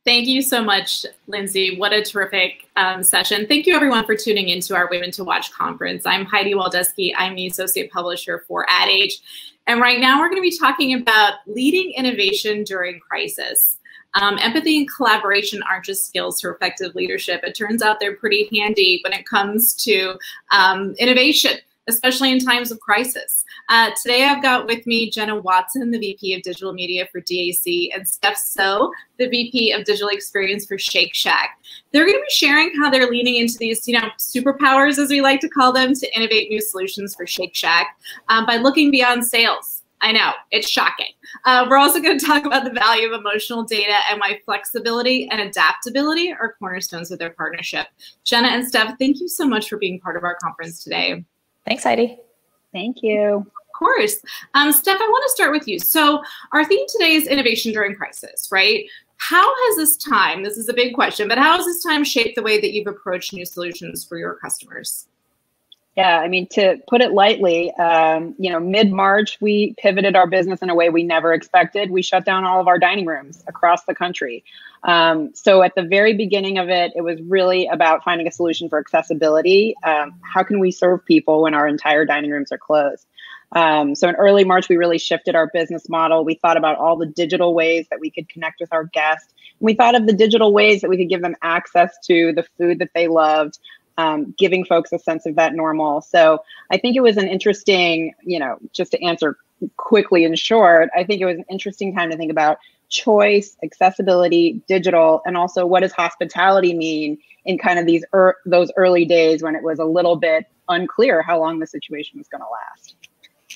Thank you so much, Lindsay. What a terrific session. Thank you, everyone, for tuning into our Women to Watch conference. I'm Heidi Waldusky. I'm the Associate Publisher for Ad Age. And right now, we're going to be talking about leading innovation during crisis. Empathy and collaboration aren't just skills for effective leadership. It turns out they're pretty handy when it comes to innovation, especially in times of crisis. Today I've got with me Jenna Watson, the VP of Digital Media for DAC, and Steph So, the VP of Digital Experience for Shake Shack. They're going to be sharing how they're leaning into these, superpowers, as we like to call them, to innovate new solutions for Shake Shack by looking beyond sales. I know, it's shocking. We're also going to talk about the value of emotional data and why flexibility and adaptability are cornerstones of their partnership. Jenna and Steph, thank you so much for being part of our conference today. Thanks, Heidi. Thank you. Of course. Steph, I want to start with you. So our theme today is innovation during crisis, right? How has this time, this is a big question, but how has this time shaped the way that you've approached new solutions for your customers? Yeah, I mean, to put it lightly, mid-March, we pivoted our business in a way we never expected. We shut down all of our dining rooms across the country. So at the very beginning of it, it was really about finding a solution for accessibility. How can we serve people when our entire dining rooms are closed? So in early March, we really shifted our business model. We thought about all the digital ways that we could connect with our guests. We thought of the digital ways that we could give them access to the food that they loved, giving folks a sense of that normal. So I think it was an interesting, just to answer quickly and short, I think it was an interesting time to think about choice, accessibility, digital, and also what does hospitality mean in kind of those early days when it was a little bit unclear how long the situation was going to last.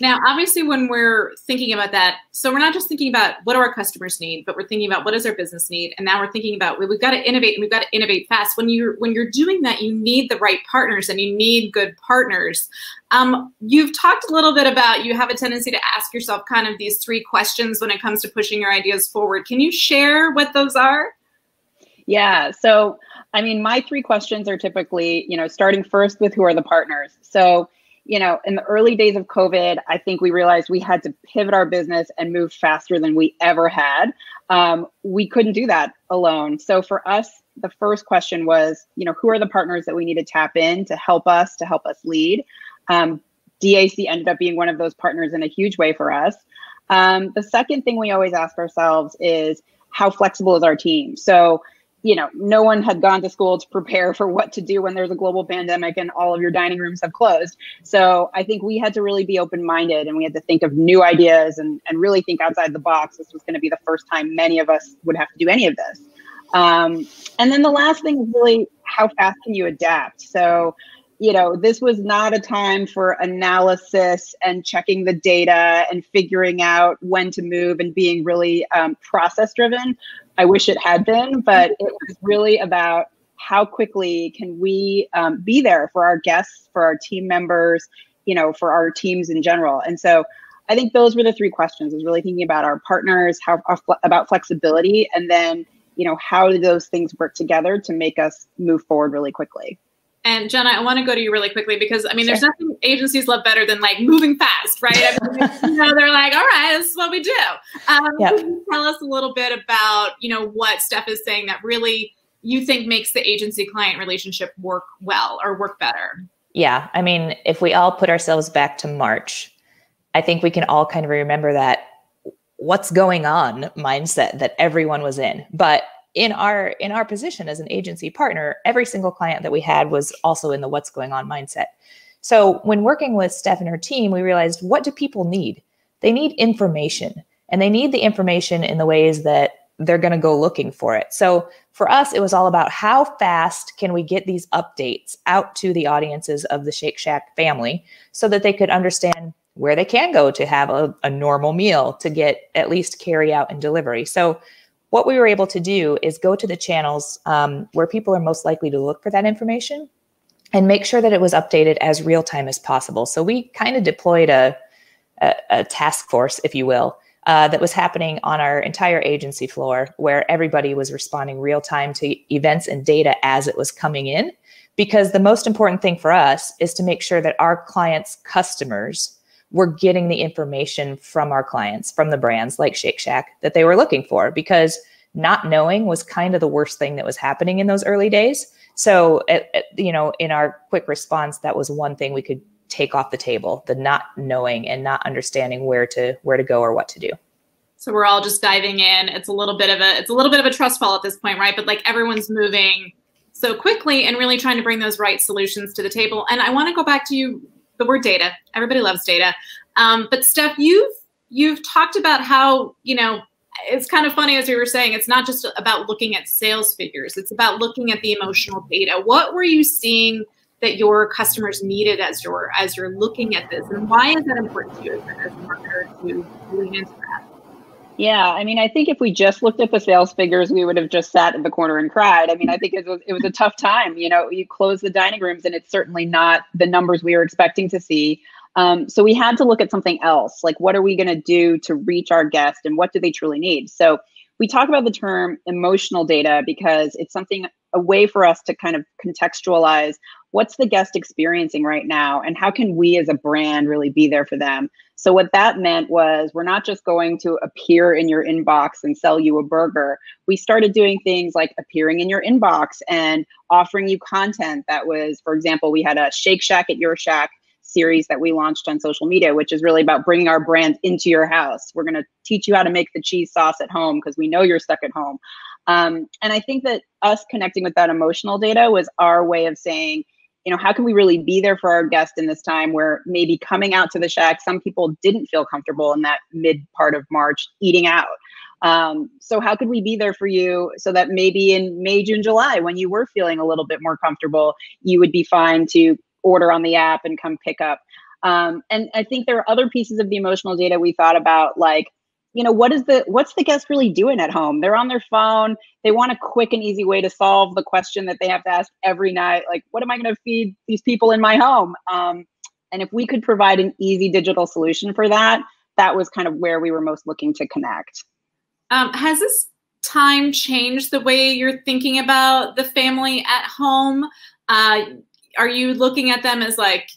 Now, obviously, when we're thinking about that, so we're not just thinking about what do our customers need, but we're thinking about what does our business need, and now we're thinking about we've got to innovate, and we've got to innovate fast. When you're doing that, you need the right partners, and you need good partners. You've talked a little bit about you have a tendency to ask yourself kind of these three questions when it comes to pushing your ideas forward. Can you share what those are? Yeah. So, I mean, my three questions are typically, starting first with who are the partners. So, in the early days of COVID, I think we realized we had to pivot our business and move faster than we ever had. We couldn't do that alone. So for us, the first question was, who are the partners that we need to tap in to help us lead? DAC ended up being one of those partners in a huge way for us. The second thing we always ask ourselves is, how flexible is our team? So, no one had gone to school to prepare for what to do when there's a global pandemic and all of your dining rooms have closed. So I think we had to really be open-minded, and we had to think of new ideas and really think outside the box. This was going to be the first time many of us would have to do any of this. And then the last thing is really, how fast can you adapt? So, this was not a time for analysis and checking the data and figuring out when to move and being really process-driven. I wish it had been, but it was really about how quickly can we be there for our guests, for our team members, for our teams in general. And so I think those were the three questions, was really thinking about our partners, about flexibility, and then, how do those things work together to make us move forward really quickly. And Jenna, I want to go to you really quickly because, I mean, there's nothing agencies love better than like moving fast, right? I mean, they're like, all right, this is what we do. Can you tell us a little bit about, what Steph is saying that really you think makes the agency-client relationship work well or work better? Yeah, I mean, if we all put ourselves back to March, I think we can all kind of remember that what's going on mindset that everyone was in. But in our position as an agency partner, every single client that we had was also in the what's going on mindset. So when working with Steph and her team, we realized, what do people need? They need information, and they need the information in the ways that they're going to go looking for it. So for us, it was all about how fast can we get these updates out to the audiences of the Shake Shack family so that they could understand where they can go to have a normal meal, to get at least carry out and delivery. So what we were able to do is go to the channels where people are most likely to look for that information and make sure that it was updated as real time as possible. So we kind of deployed a task force, if you will, that was happening on our entire agency floor, where everybody was responding real time to events and data as it was coming in. Because the most important thing for us is to make sure that our clients' customers were getting the information from our clients, from the brands like Shake Shack, that they were looking for. Because not knowing was kind of the worst thing that was happening in those early days. So, in our quick response, that was one thing we could take off the table, the not knowing and not understanding where to go or what to do. So we're all just diving in. It's a little bit of a trust fall at this point, right? But like everyone's moving so quickly and really trying to bring those right solutions to the table. And I want to go back to the word data. Everybody loves data. But Steph, you've talked about how, it's kind of funny, as we were saying, it's not just about looking at sales figures. It's about looking at the emotional data. What were you seeing that your customers needed as you're looking at this? And why is that important to you as a marketer to lean into that? Yeah, I mean, I think if we just looked at the sales figures, we would have just sat in the corner and cried. I mean, I think it was a tough time. You close the dining rooms and it's certainly not the numbers we were expecting to see. So we had to look at something else. Like, what are we going to do to reach our guests and what do they truly need? So we talk about the term emotional data because it's a way for us to kind of contextualize what's the guest experiencing right now and how can we as a brand really be there for them. So what that meant was we're not just going to appear in your inbox and sell you a burger. We started doing things like appearing in your inbox and offering you content that was, for example, we had a Shake Shack at Your Shack series that we launched on social media, which is really about bringing our brand into your house. We're going to teach you how to make the cheese sauce at home because we know you're stuck at home. And I think that us connecting with that emotional data was our way of saying, how can we really be there for our guests in this time where maybe coming out to the Shack, some people didn't feel comfortable in that mid part of March eating out. So how could we be there for you so that maybe in May, June, July, when you were feeling a little bit more comfortable, you would be fine to order on the app and come pick up. And I think there are other pieces of the emotional data we thought about, like, what's the guest really doing at home? They're on their phone. They want a quick and easy way to solve the question that they have to ask every night. Like, what am I going to feed these people in my home? And if we could provide an easy digital solution for that, that was kind of where we were most looking to connect. Has this time changed the way you're thinking about the family at home? Are you looking at them as like,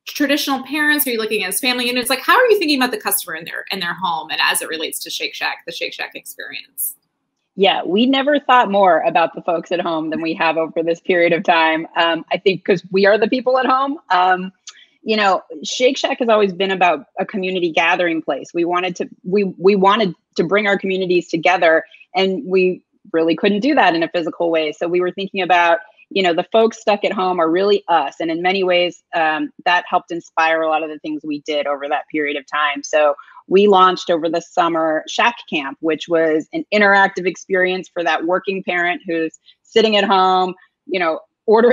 traditional parents? Are you looking as family units? Like, how are you thinking about the customer in their home and as it relates to Shake Shack, the Shake Shack experience? Yeah, we never thought more about the folks at home than we have over this period of time. I think because we are the people at home. Shake Shack has always been about a community gathering place. We wanted to bring our communities together, and we really couldn't do that in a physical way. So we were thinking about, the folks stuck at home are really us. And in many ways, that helped inspire a lot of the things we did over that period of time. So we launched over the summer Shack Camp, which was an interactive experience for that working parent who's sitting at home,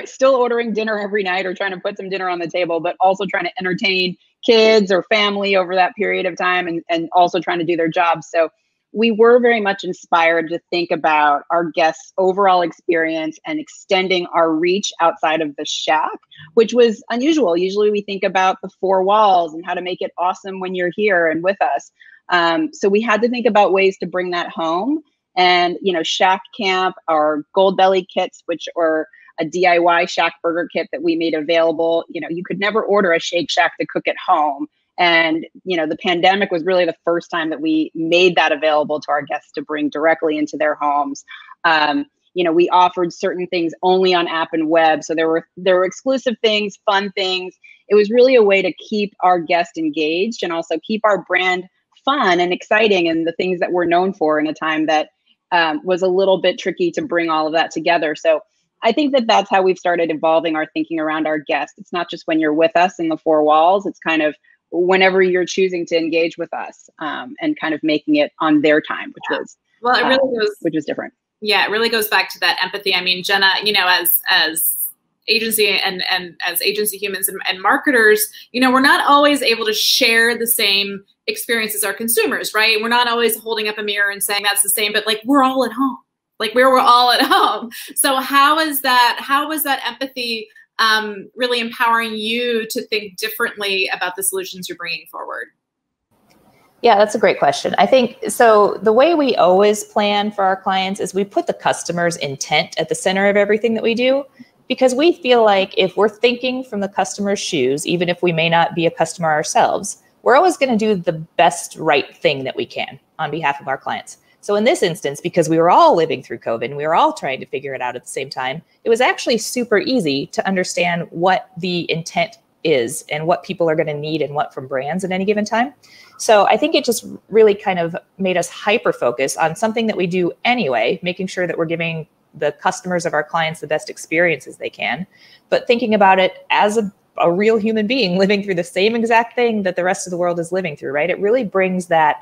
still ordering dinner every night or trying to put some dinner on the table, but also trying to entertain kids or family over that period of time and also trying to do their jobs. So we were very much inspired to think about our guests' overall experience and extending our reach outside of the Shack, which was unusual. Usually we think about the four walls and how to make it awesome when you're here and with us. So we had to think about ways to bring that home. And, Shack Camp, our Gold Belly kits, which are a DIY Shack burger kit that we made available. You could never order a Shake Shack to cook at home. And, the pandemic was really the first time that we made that available to our guests to bring directly into their homes. We offered certain things only on app and web. So there were exclusive things, fun things. It was really a way to keep our guests engaged and also keep our brand fun and exciting and the things that we're known for in a time that was a little bit tricky to bring all of that together. So I think that that's how we've started evolving our thinking around our guests. It's not just when you're with us in the four walls. It's kind of whenever you're choosing to engage with us and kind of making it on their time, which was different. Yeah, it really goes back to that empathy. I mean, Jenna, as agency and as agency humans and marketers, we're not always able to share the same experience as our consumers, right? We're not always holding up a mirror and saying that's the same, but like we're all at home. Like we're all at home. So how was that empathy really empowering you to think differently about the solutions you're bringing forward? Yeah, that's a great question. I think, so the way we always plan for our clients is we put the customer's intent at the center of everything that we do, because we feel like if we're thinking from the customer's shoes, even if we may not be a customer ourselves, we're always going to do the best right thing that we can on behalf of our clients. So in this instance, because we were all living through COVID and we were all trying to figure it out at the same time, it was actually super easy to understand what the intent is and what people are going to need and what from brands at any given time. So I think it just really kind of made us hyper focus on something that we do anyway, making sure that we're giving the customers of our clients the best experiences they can, but thinking about it as a real human being living through the same exact thing that the rest of the world is living through, right? It really brings that,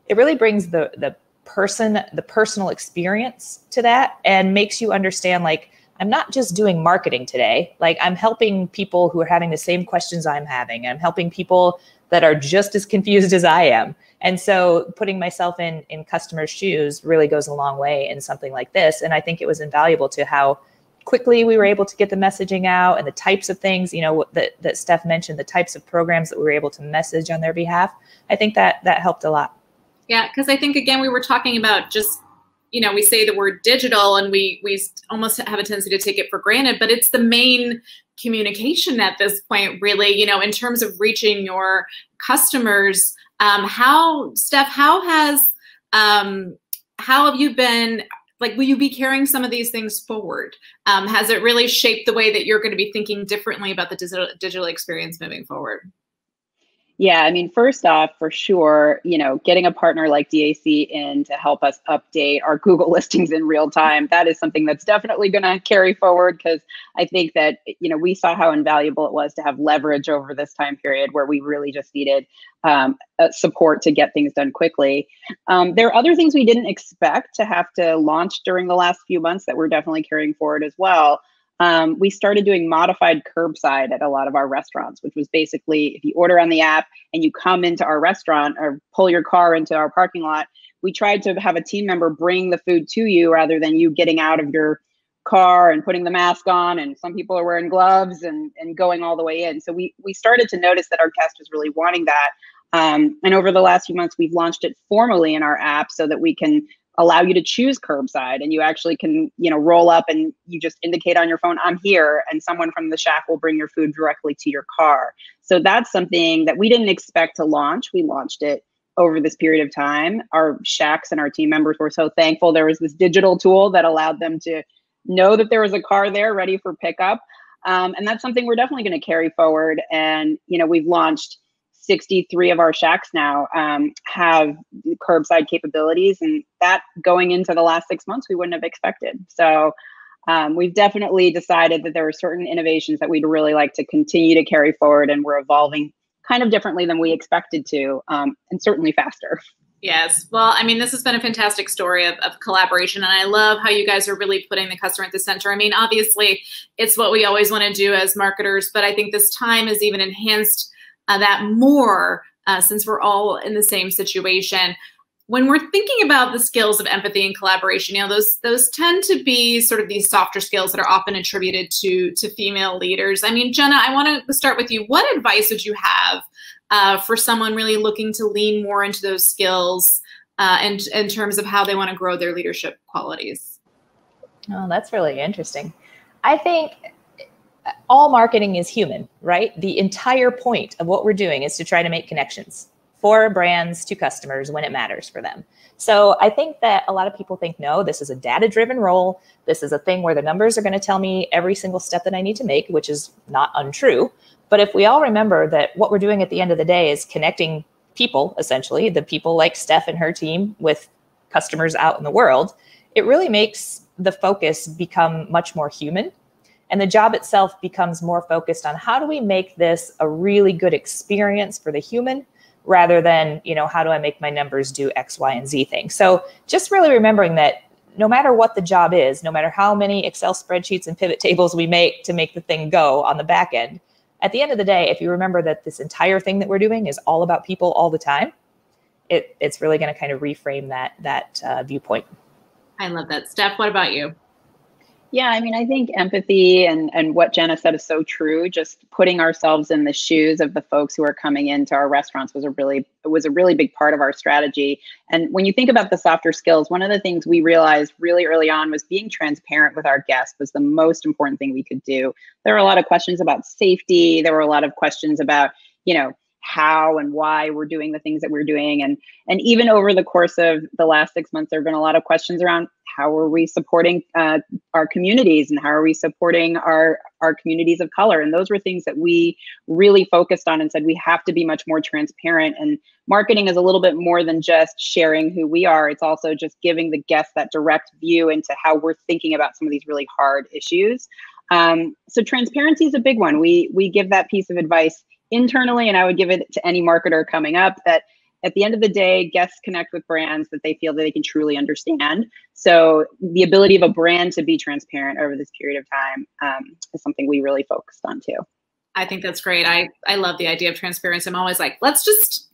it really brings the personal experience to that and makes you understand, like, I'm not just doing marketing today. Like, I'm helping people who are having the same questions I'm having. I'm helping people that are just as confused as I am. And so putting myself in customers' shoes really goes a long way in something like this. And I think it was invaluable to how quickly we were able to get the messaging out and the types of things, you know, that Steph mentioned, the types of programs that we were able to message on their behalf. I think that helped a lot. Yeah, because I think, again, we were talking about just, you know, we say the word digital and we almost have a tendency to take it for granted, but it's the main communication at this point, really, you know, in terms of reaching your customers. Steph, how have you been, like, will you be carrying some of these things forward? Has it really shaped the way that you're going to be thinking differently about the digital experience moving forward? Yeah, I mean, first off, for sure, you know, getting a partner like DAC in to help us update our Google listings in real time, that is something that's definitely going to carry forward, because I think that, you know, we saw how invaluable it was to have leverage over this time period where we really just needed support to get things done quickly. There are other things we didn't expect to have to launch during the last few months that we're definitely carrying forward as well. We started doing modified curbside at a lot of our restaurants, which was basically if you order on the app and you come into our restaurant or pull your car into our parking lot, we tried to have a team member bring the food to you rather than you getting out of your car and putting the mask on. And some people are wearing gloves and going all the way in. So we started to notice that our guest was really wanting that. And over the last few months, we've launched it formally in our app so that we can allow you to choose curbside, and you actually can, you know, roll up and you just indicate on your phone, I'm here, and someone from the Shack will bring your food directly to your car. So that's something that we didn't expect to launch. We launched it over this period of time. Our Shacks and our team members were so thankful there was this digital tool that allowed them to know that there was a car there ready for pickup. And that's something we're definitely going to carry forward. And, you know, we've launched 63 of our Shacks now have curbside capabilities, and that going into the last 6 months, we wouldn't have expected. So we've definitely decided that there are certain innovations that we'd really like to continue to carry forward, and we're evolving kind of differently than we expected to, and certainly faster. Yes. Well, I mean, this has been a fantastic story of collaboration, and I love how you guys are really putting the customer at the center. I mean, obviously, it's what we always want to do as marketers, but I think this time has even enhanced that more since we're all in the same situation. When we're thinking about the skills of empathy and collaboration, you know, those tend to be sort of these softer skills that are often attributed to female leaders. I mean, Jenna, I want to start with you. What advice would you have for someone really looking to lean more into those skills and in terms of how they want to grow their leadership qualities? Oh, that's really interesting. I think all marketing is human, right? The entire point of what we're doing is to try to make connections for brands to customers when it matters for them. So I think that a lot of people think, no, this is a data-driven role. This is a thing where the numbers are going to tell me every single step that I need to make, which is not untrue. But if we all remember that what we're doing at the end of the day is connecting people, essentially, the people like Steph and her team with customers out in the world, it really makes the focus become much more human. And the job itself becomes more focused on how do we make this a really good experience for the human rather than, you know, how do I make my numbers do X, Y, and Z thing. So just really remembering that no matter what the job is, no matter how many Excel spreadsheets and pivot tables we make to make the thing go on the back end, at the end of the day, if you remember that this entire thing that we're doing is all about people all the time, it's really going to kind of reframe that viewpoint. I love that. Steph, what about you? Yeah, I mean, I think empathy and what Jenna said is so true. Just putting ourselves in the shoes of the folks who are coming into our restaurants was a really big part of our strategy. And when you think about the softer skills, one of the things we realized really early on was being transparent with our guests was the most important thing we could do. There were a lot of questions about safety. There were a lot of questions about, you know, how and why we're doing the things that we're doing. And even over the course of the last 6 months, there have been a lot of questions around how are we supporting our communities and how are we supporting our communities of color? And those were things that we really focused on and said we have to be much more transparent. And marketing is a little bit more than just sharing who we are. It's also just giving the guests that direct view into how we're thinking about some of these really hard issues. So transparency is a big one. We give that piece of advice internally, and I would give it to any marketer coming up, that at the end of the day, guests connect with brands that they feel that they can truly understand. So the ability of a brand to be transparent over this period of time is something we really focused on too. I think that's great. I love the idea of transparency. I'm always like, let's just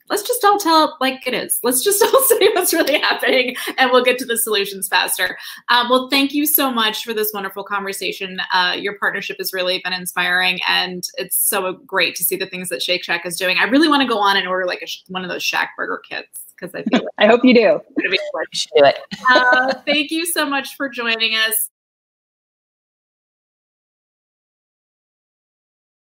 all tell it like it is. Let's just all say what's really happening, and we'll get to the solutions faster. Well, thank you so much for this wonderful conversation. Your partnership has really been inspiring, and it's so great to see the things that Shake Shack is doing. I really want to go on and order like one of those Shack burger kits, because I feel like I hope you do. You should do it. Thank you so much for joining us.